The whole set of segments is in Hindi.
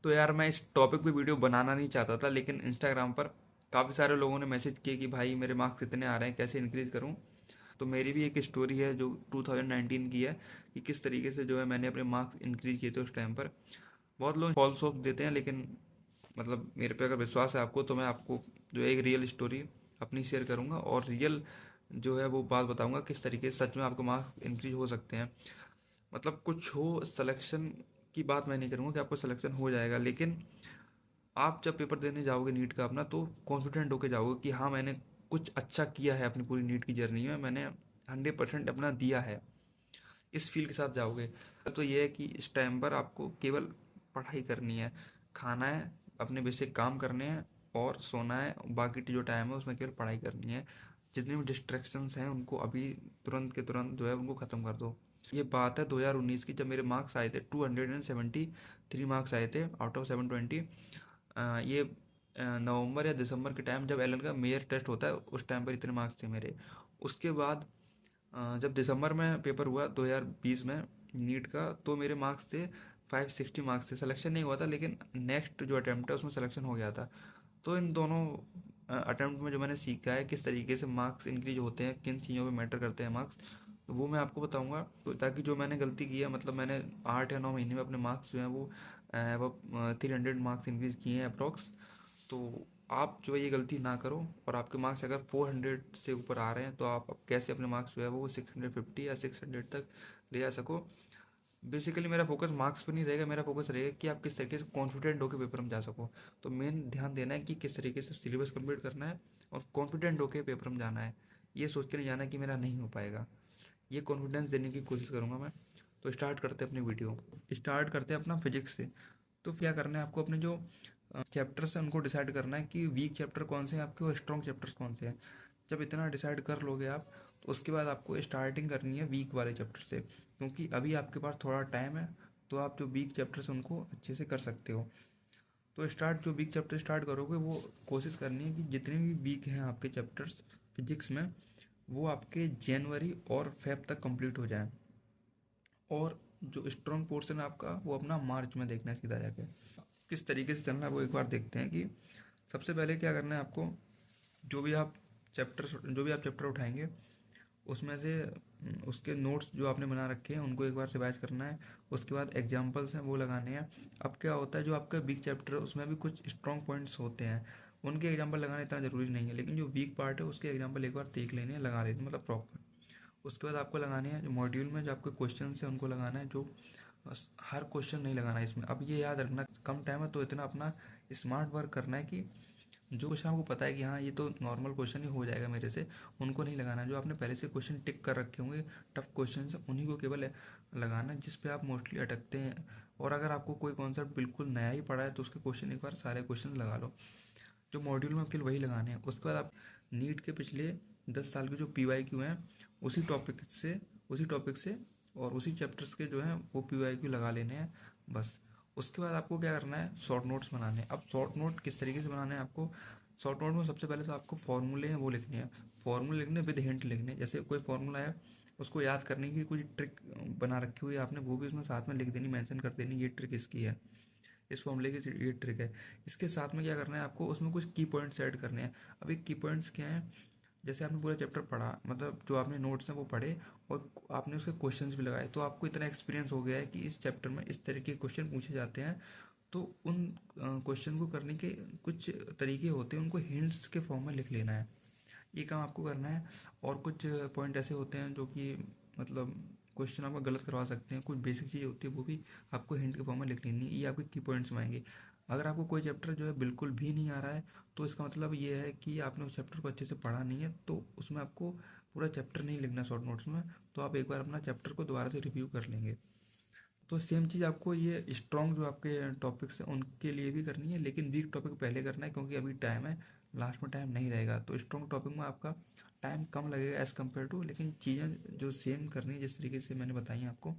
तो यार मैं इस टॉपिक पे वीडियो बनाना नहीं चाहता था, लेकिन इंस्टाग्राम पर काफ़ी सारे लोगों ने मैसेज किए कि भाई मेरे मार्क्स कितने आ रहे हैं, कैसे इंक्रीज़ करूं। तो मेरी भी एक स्टोरी है जो 2019 की है कि किस तरीके से जो है मैंने अपने मार्क्स इंक्रीज किए थे उस टाइम पर। बहुत लोग फॉल्स होप देते हैं, लेकिन मतलब मेरे पे अगर विश्वास है आपको तो मैं आपको जो है एक रियल स्टोरी अपनी शेयर करूंगा और रियल जो है वो बात बताऊंगा किस तरीके से सच में आपके मार्क्स इंक्रीज हो सकते हैं। मतलब कुछ हो सिलेक्शन की बात मैं नहीं करूंगा कि आपको सिलेक्शन हो जाएगा, लेकिन आप जब पेपर देने जाओगे नीट का अपना तो कॉन्फिडेंट होके जाओगे कि हाँ मैंने कुछ अच्छा किया है अपनी पूरी नीट की जर्नी में, मैंने 100% अपना दिया है। इस फील के साथ जाओगे। तो ये है कि इस टाइम पर आपको केवल पढ़ाई करनी है, खाना है, अपने बेसिक काम करने हैं और सोना है। बाकी जो टाइम है उसमें केवल पढ़ाई करनी है। जितने भी डिस्ट्रैक्शंस हैं उनको अभी तुरंत के तुरंत जो है उनको ख़त्म कर दो। ये बात है 2019 की, जब मेरे मार्क्स आए थे 273 मार्क्स आए थे आउट ऑफ 720। ये नवंबर या दिसंबर के टाइम जब एल का मेयर टेस्ट होता है उस टाइम पर इतने मार्क्स थे मेरे। उसके बाद जब दिसंबर में पेपर हुआ 2020 में नीट का, तो मेरे मार्क्स थे 560 मार्क्स थे। सिलेक्शन नहीं हुआ था, लेकिन नेक्स्ट जो अटैम्प्ट है उसमें सिलेक्शन हो गया था। तो इन दोनों अटैम्प्ट में जो मैंने सीखा है किस तरीके से मार्क्स इंक्रीज होते हैं, किन चीज़ों पे मैटर करते हैं मार्क्स, तो वो मैं आपको बताऊंगा। तो ताकि जो मैंने गलती की है, मतलब मैंने 8 या 9 महीने में अपने मार्क्स जो हैं वो अब 300 मार्क्स इंक्रीज किए हैं अप्रॉक्स। तो आप जो है ये गलती ना करो, और आपके मार्क्स अगर 400 से ऊपर आ रहे हैं तो आप अब कैसे अपने मार्क्स जो है वो 650 या 600 तक ले जा सको। बेसिकली मेरा फोकस मार्क्स पर नहीं रहेगा, मेरा फोकस रहेगा कि आप किस तरीके से कॉन्फिडेंट होकर पेपर में जा सको। तो मेन ध्यान देना है कि किस तरीके से सिलेबस कंप्लीट करना है और कॉन्फिडेंट होकर पेपर में जाना है। ये सोच के नहीं जाना कि मेरा नहीं हो पाएगा। ये कॉन्फिडेंस देने की कोशिश करूँगा मैं। तो स्टार्ट करते हैं अपनी वीडियो। स्टार्ट करते हैं अपना फिजिक्स से। तो क्या करना है आपको, अपने जो चैप्टर्स हैं उनको डिसाइड करना है कि वीक चैप्टर कौन से हैं आपके और स्ट्रॉन्ग चैप्टर्स कौन से हैं। जब इतना डिसाइड कर लोगे आप, तो उसके बाद आपको स्टार्टिंग करनी है वीक वाले चैप्टर से, क्योंकि अभी आपके पास थोड़ा टाइम है। तो आप जो वीक चैप्टर्स हैं उनको अच्छे से कर सकते हो। तो जो वीक चैप्टर स्टार्ट करोगे वो कोशिश करनी है कि जितने भी वीक हैं आपके चैप्टर्स फिजिक्स में, वो आपके जनवरी और फेब तक कंप्लीट हो जाए। और जो स्ट्रॉन्ग पोर्शन है आपका वो अपना मार्च में देखना है सीधा जाके। किस तरीके से चलना है वो एक बार देखते हैं कि सबसे पहले क्या करना है आपको। जो भी आप चैप्टर उठाएंगे उसमें से उसके नोट्स जो आपने बना रखे हैं उनको एक बार रिवाइज करना है। उसके बाद एग्जाम्पल्स हैं वो लगाने हैं। अब क्या होता है, जो आपका वीक चैप्टर है उसमें भी कुछ स्ट्रॉन्ग पॉइंट्स होते हैं, उनके एग्जाम्पल लगाना इतना ज़रूरी नहीं है, लेकिन जो वीक पार्ट है उसके एग्जाम्पल एक बार देख लेने हैं, लगा लेने मतलब प्रॉपर। उसके बाद आपको लगाने हैं जो मॉड्यूल में जो आपके क्वेश्चन है उनको लगाना है। जो हर क्वेश्चन नहीं लगाना है इसमें। अब ये याद रखना कम टाइम है तो इतना अपना स्मार्ट वर्क करना है कि जो क्वेश्चन आपको पता है कि हाँ ये तो नॉर्मल क्वेश्चन ही हो जाएगा मेरे से, उनको नहीं लगाना है। जो आपने पहले से क्वेश्चन टिक कर रखे होंगे, टफ क्वेश्चन है, उन्हीं को केवल लगाना है जिस पे आप मोस्टली अटकते हैं। और अगर आपको कोई कॉन्सेप्ट बिल्कुल नया ही पड़ा है तो उसके क्वेश्चन एक बार सारे क्वेश्चन लगा लो। जो मॉड्यूल में केवल वही लगाने हैं। उसके बाद आप नीट के पिछले 10 साल के जो PYQ हैं उसी टॉपिक से और उसी चैप्टर्स के जो हैं वो PYQ लगा लेने हैं बस। उसके बाद आपको क्या करना है, शॉर्ट नोट्स बनाने हैं। अब शॉर्ट नोट किस तरीके से बनाने हैं आपको। शॉर्ट नोट में सबसे पहले तो आपको फॉर्मूले हैं वो लिखने हैं। फॉर्मूले लिखने विद हिंट लिखने हैं। जैसे कोई फॉर्मूला है उसको याद करने की कुछ ट्रिक बना रखी हुई है आपने, वो भी उसमें साथ में लिख देनी, मेंशन कर देनी, ये ट्रिक इसकी है, इस फॉर्मूले की ये ट्रिक है। इसके साथ में क्या करना है आपको, उसमें कुछ की पॉइंट्स ऐड करने हैं। अब एक की पॉइंट्स क्या हैं, जैसे आपने पूरा चैप्टर पढ़ा, मतलब जो आपने नोट्स हैं वो पढ़े और आपने उसके क्वेश्चंस भी लगाए, तो आपको इतना एक्सपीरियंस हो गया है कि इस चैप्टर में इस तरह के क्वेश्चन पूछे जाते हैं। तो उन क्वेश्चन को करने के कुछ तरीके होते हैं, उनको हिंट्स के फॉर्म में लिख लेना है। ये काम आपको करना है। और कुछ पॉइंट ऐसे होते हैं जो कि मतलब क्वेश्चन आपका गलत करवा सकते हैं। कुछ बेसिक चीज़ होती है वो भी आपको हिंट के फॉर्म में लिख लेनी है। ये आपके की पॉइंट्स में आएंगे। अगर आपको कोई चैप्टर जो है बिल्कुल भी नहीं आ रहा है तो इसका मतलब ये है कि आपने उस चैप्टर को अच्छे से पढ़ा नहीं है, तो उसमें आपको पूरा चैप्टर नहीं लिखना शॉर्ट नोट्स में। तो आप एक बार अपना चैप्टर को दोबारा से रिव्यू कर लेंगे। तो सेम चीज़ आपको ये स्ट्रॉन्ग जो आपके टॉपिक्स हैं उनके लिए भी करनी है, लेकिन वीक टॉपिक पहले करना है क्योंकि अभी टाइम है, लास्ट में टाइम नहीं रहेगा। तो स्ट्रॉन्ग टॉपिक में आपका टाइम कम लगेगा एज़ कम्पेयर टू, लेकिन चीज़ें जो सेम करनी है जिस तरीके से मैंने बताई हैं आपको,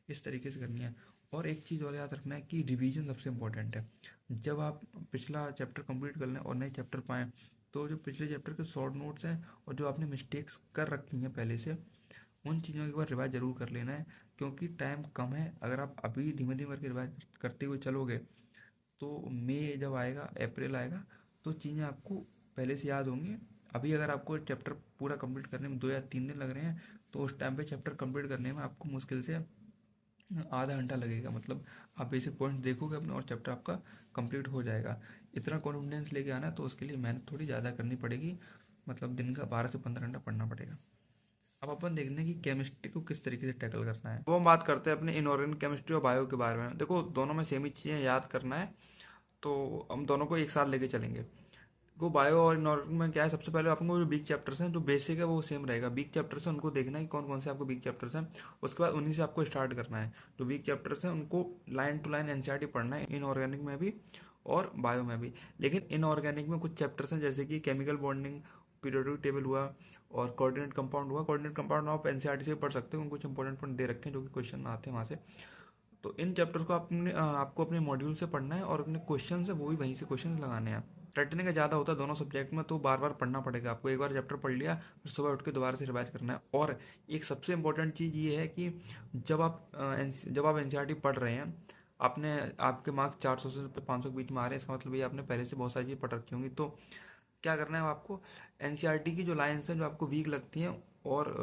इस तरीके से करनी है। और एक चीज़ और याद रखना है कि रिवीजन सबसे इंपॉर्टेंट है। जब आप पिछला चैप्टर कंप्लीट कर लें और नए चैप्टर पाएँ, तो जो पिछले चैप्टर के शॉर्ट नोट्स हैं और जो आपने मिस्टेक्स कर रखी हैं पहले से, उन चीज़ों की एक बार रिवाइज ज़रूर कर लेना है, क्योंकि टाइम कम है। अगर आप अभी धीमे धीमे करके रिवाइज करते हुए चलोगे तो मई जब आएगा, अप्रैल आएगा, तो चीज़ें आपको पहले से याद होंगी। अभी अगर आपको चैप्टर पूरा कंप्लीट करने में 2 या 3 दिन लग रहे हैं, तो उस टाइम पे चैप्टर कंप्लीट करने में आपको मुश्किल से आधा घंटा लगेगा। मतलब आप बेसिक पॉइंट देखोगे अपने और चैप्टर आपका कंप्लीट हो जाएगा। इतना कॉन्फिडेंस लेके आना है, तो उसके लिए मेहनत थोड़ी ज़्यादा करनी पड़ेगी। मतलब दिन का 12 से 15 घंटा पढ़ना पड़ेगा। अब अपन देखते हैं कि केमिस्ट्री को किस तरीके से टैकल करना है। वो हम बात करते हैं अपने इनऑर्गेनिक केमिस्ट्री और बायो के बारे में। देखो, दोनों में सेम ही चीज़ें याद करना है, तो हम दोनों को एक साथ लेके चलेंगे। वो बायो और इनऑर्गेनिक में क्या है, सबसे पहले आपको जो बिग चैप्टर्स हैं, जो बेसिक है वो सेम रहेगा। बिग चैप्टर्स हैं उनको देखना है कि कौन कौन से आपको बिग चैप्टर्स हैं, उसके बाद उन्हीं से आपको स्टार्ट करना है। जो बिग चैप्टर्स हैं उनको लाइन टू लाइन एनसीईआरटी पढ़ना है, इनऑर्गेनिक में भी और बायो में भी। लेकिन इनऑर्गेनिक में कुछ चैप्टर्स हैं, जैसे कि केमिकल बॉन्डिंग, पीरियोडिक टेबल हुआ और कोऑर्डिनेट कंपाउंड हुआ। कोऑर्डिनेट कंपाउंड आप एनसीईआरटी से पढ़ सकते हो, कुछ इंपॉर्टेंट पॉइंट दे रखे हैं जो कि क्वेश्चन आते हैं वहाँ से। तो इन चैप्टर को आपको अपने मॉड्यूल से पढ़ना है और अपने क्वेश्चन है वो भी वहीं से क्वेश्चन लगाने हैं। रटने का ज़्यादा होता है दोनों सब्जेक्ट में, तो बार बार पढ़ना पड़ेगा आपको। एक बार चैप्टर पढ़ लिया, फिर सुबह उठ के दोबारा से रिवाइज करना है। और एक सबसे इंपॉर्टेंट चीज़ ये है कि जब आप एनसीईआरटी पढ़ रहे हैं, आपने आपके मार्क्स 400 से 500 के बीच में आ रहे हैं, इसका मतलब ये आपने पहले से बहुत सारी चीज़ पढ़ रखी होंगी। तो क्या करना है आपको, एनसीईआरटी की जो लाइन्स हैं जो आपको वीक लगती हैं और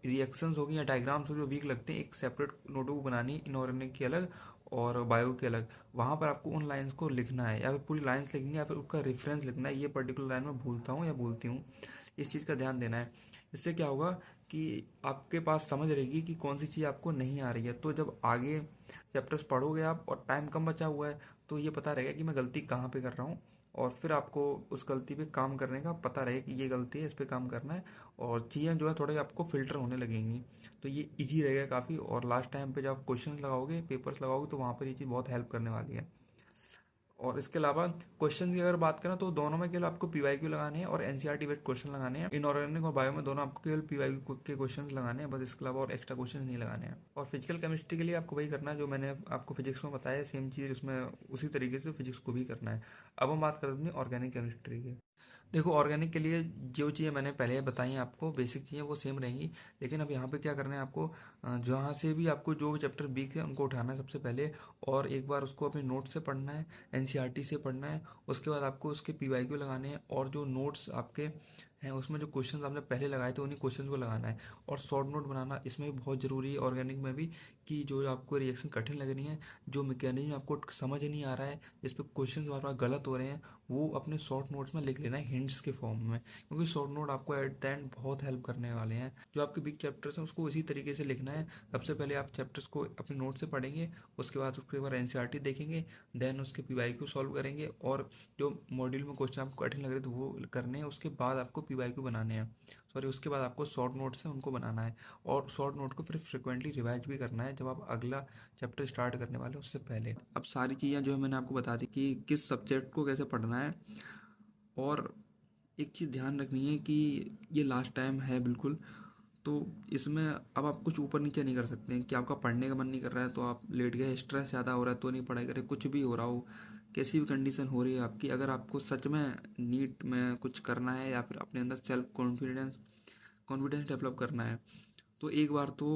रिएक्शंस होगी या डायग्राम्स हो जो वीक लगते हैं, एक सेपरेट नोटबुक बनानी है, इनऑर्गेनिक की अलग और बायो की अलग। वहाँ पर आपको उन लाइन्स को लिखना है, या फिर पूरी लाइन्स लिखनी है, या फिर उसका रेफरेंस लिखना है। ये पर्टिकुलर लाइन में भूलता हूँ या भूलती हूँ, इस चीज़ का ध्यान देना है। इससे क्या होगा कि आपके पास समझ रहेगी कि कौन सी चीज़ आपको नहीं आ रही है। तो जब आगे चैप्टर्स पढ़ोगे आप और टाइम कम बचा हुआ है, तो ये पता रहेगा कि मैं गलती कहाँ पे कर रहा हूँ, और फिर आपको उस गलती पे काम करने का पता रहे कि ये गलती है, इस पे काम करना है, और चीज़ें जो है थोड़ी आपको फिल्टर होने लगेंगी। तो ये इजी रहेगा काफ़ी। और लास्ट टाइम पे जब आप क्वेश्चन लगाओगे, पेपर्स लगाओगे, तो वहाँ पर ये चीज़ बहुत हेल्प करने वाली है। और इसके अलावा क्वेश्चन की अगर बात करें, तो दोनों में केवल आपको पीवाईक्यू लगाने हैं और एनसीईआरटी बेस्ड क्वेश्चन लगाने हैं। इनऑर्गेनिक और बायो में दोनों आपको केवल पीवाईक्यू के क्वेश्चन लगाने हैं बस, इसके अलावा और एक्स्ट्रा क्वेश्चन नहीं लगाने हैं। और फिजिकल केमिस्ट्री के लिए आपको वही करना है जो मैंने आपको फिजिक्स में बताया, सेम चीज़ उसमें उसी तरीके से फिजिक्स को भी करना है। अब हम बात करते हैं ऑर्गेनिक केमिस्ट्री की। देखो, ऑर्गेनिक के लिए जो चीज़ें मैंने पहले बताई हैं आपको, बेसिक चीज़ें वो सेम रहेंगी। लेकिन अब यहाँ पे क्या करना है आपको, जहाँ से भी आपको जो चैप्टर वीक है उनको उठाना है सबसे पहले, और एक बार उसको अपने नोट से पढ़ना है, एनसीईआरटी से पढ़ना है। उसके बाद आपको उसके पीवाईक्यू लगाने हैं, और जो नोट्स आपके हैं उसमें जो क्वेश्चन आपने पहले लगाए थे उन्हीं क्वेश्चन को लगाना है। और शॉर्ट नोट बनाना इसमें भी बहुत ज़रूरी है, ऑर्गेनिक में भी, कि जो आपको रिएक्शन कठिन लग रही है, जो मैकेनिज्म आपको समझ नहीं आ रहा है, जिस पे क्वेश्चन बार बार गलत हो रहे हैं, वो अपने शॉर्ट नोट्स में लिख लेना है हिंट्स के फॉर्म में। क्योंकि शॉर्ट नोट आपको एट द एंड बहुत हेल्प करने वाले हैं। जो आपके बिग चैप्टर्स हैं उसको इसी तरीके से लिखना है। सबसे पहले आप चैप्टर्स को अपने नोट से पढ़ेंगे, उसके बाद उसके बाद एनसीईआरटी देखेंगे, देन उसके पीवाईक्यू सॉल्व करेंगे, और जो मॉड्यूल में क्वेश्चन आपको कठिन लग रहे थे वो करने हैं। उसके बाद आपको पीवाईक्यू बनाने हैं, सॉरी, उसके बाद आपको शॉर्ट नोट्स हैं उनको बनाना है। और शॉर्ट नोट को फिर फ्रिक्वेंटली रिवाइज भी करना है जब आप अगला चैप्टर स्टार्ट करने वाले उससे पहले। अब सारी चीज़ें जो है मैंने आपको बता दी कि किस सब्जेक्ट को कैसे पढ़ना है। और एक चीज़ ध्यान रखनी है कि ये लास्ट टाइम है बिल्कुल, तो इसमें अब आप कुछ ऊपर नीचे नहीं कर सकते हैं। कि आपका पढ़ने का मन नहीं कर रहा है तो आप लेट गए, स्ट्रेस ज़्यादा हो रहा है तो नहीं पढ़ाई करें, कुछ भी हो रहा हो, कैसी भी कंडीशन हो रही है आपकी, अगर आपको सच में नीट में कुछ करना है या फिर अपने अंदर सेल्फ कॉन्फिडेंस कॉन्फिडेंस डेवलप करना है, तो एक बार तो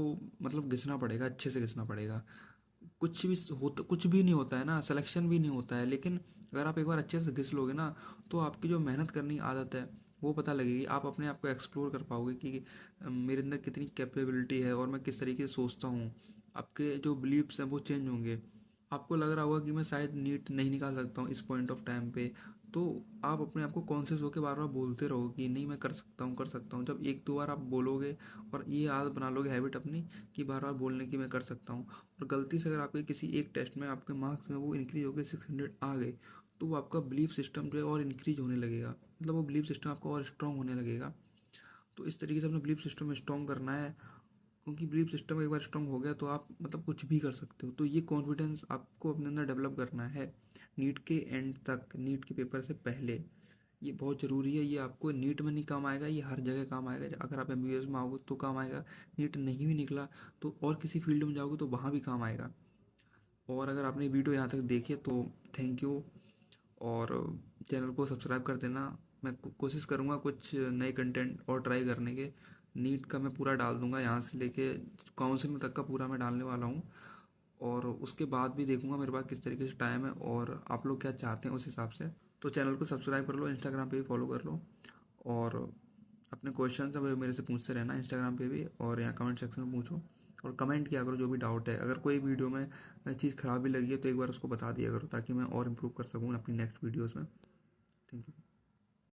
मतलब घिसना पड़ेगा, अच्छे से घिसना पड़ेगा। कुछ भी नहीं होता है ना, सिलेक्शन भी नहीं होता है, लेकिन अगर आप एक बार अच्छे से घिस लोगे ना, तो आपकी जो मेहनत करने की आदत है वो पता लगेगी। आप अपने आप को एक्सप्लोर कर पाओगे कि मेरे अंदर कितनी कैपेबिलिटी है और मैं किस तरीके से सोचता हूँ। आपके जो बिलीव्स हैं वो चेंज होंगे। आपको लग रहा होगा कि मैं शायद नीट नहीं निकाल सकता हूँ इस पॉइंट ऑफ टाइम पे, तो आप अपने आप को कॉन्शियस होकर बार बार बोलते रहो कि नहीं, मैं कर सकता हूँ, कर सकता हूँ। जब एक दो बार आप बोलोगे और ये आदत बना लोगे, हैबिट अपनी, कि बार बार बोलने की मैं कर सकता हूँ, और गलती से अगर आपके किसी एक टेस्ट में आपके मार्क्स में वो इंक्रीज हो गए, 600 आ गए, तो वो आपका बिलीफ सिस्टम जो है और इंक्रीज होने लगेगा। मतलब वो बिलीफ सिस्टम आपका और स्ट्रॉन्ग होने लगेगा। तो इस तरीके से अपना बिलीफ सिस्टम स्ट्रॉन्ग करना है, क्योंकि बिलीफ सिस्टम एक बार स्ट्रॉन्ग हो गया तो आप मतलब कुछ भी कर सकते हो। तो ये कॉन्फिडेंस आपको अपने अंदर डेवलप करना है नीट के एंड तक, नीट के पेपर से पहले। ये बहुत ज़रूरी है। ये आपको नीट में नहीं काम आएगा, ये हर जगह काम आएगा। अगर आप एमबीबीएस में आओगे तो काम आएगा, नीट नहीं भी निकला तो और किसी फील्ड में जाओगे तो वहाँ भी काम आएगा। और अगर आपने वीडियो यहाँ तक देखी है तो थैंक यू, और चैनल को सब्सक्राइब कर देना। मैं कोशिश करूँगा कुछ नए कंटेंट और ट्राई करने के। नीट का मैं पूरा डाल दूंगा, यहाँ से लेके काउंसलिंग तक का पूरा मैं डालने वाला हूँ। और उसके बाद भी देखूंगा मेरे पास किस तरीके से टाइम है और आप लोग क्या चाहते हैं उस हिसाब से। तो चैनल को सब्सक्राइब कर लो, इंस्टाग्राम पे भी फॉलो कर लो, और अपने क्वेश्चन है वो मेरे से पूछते रहना इंस्टाग्राम पे भी, और यहाँ कमेंट सेक्शन में पूछो और कमेंट किया करो जो भी डाउट है। अगर कोई वीडियो में चीज़ ख़राब भी लगी है तो एक बार उसको बता दिया करो, ताकि मैं और इम्प्रूव कर सकूँ अपनी नेक्स्ट वीडियोज़ में। Thank you.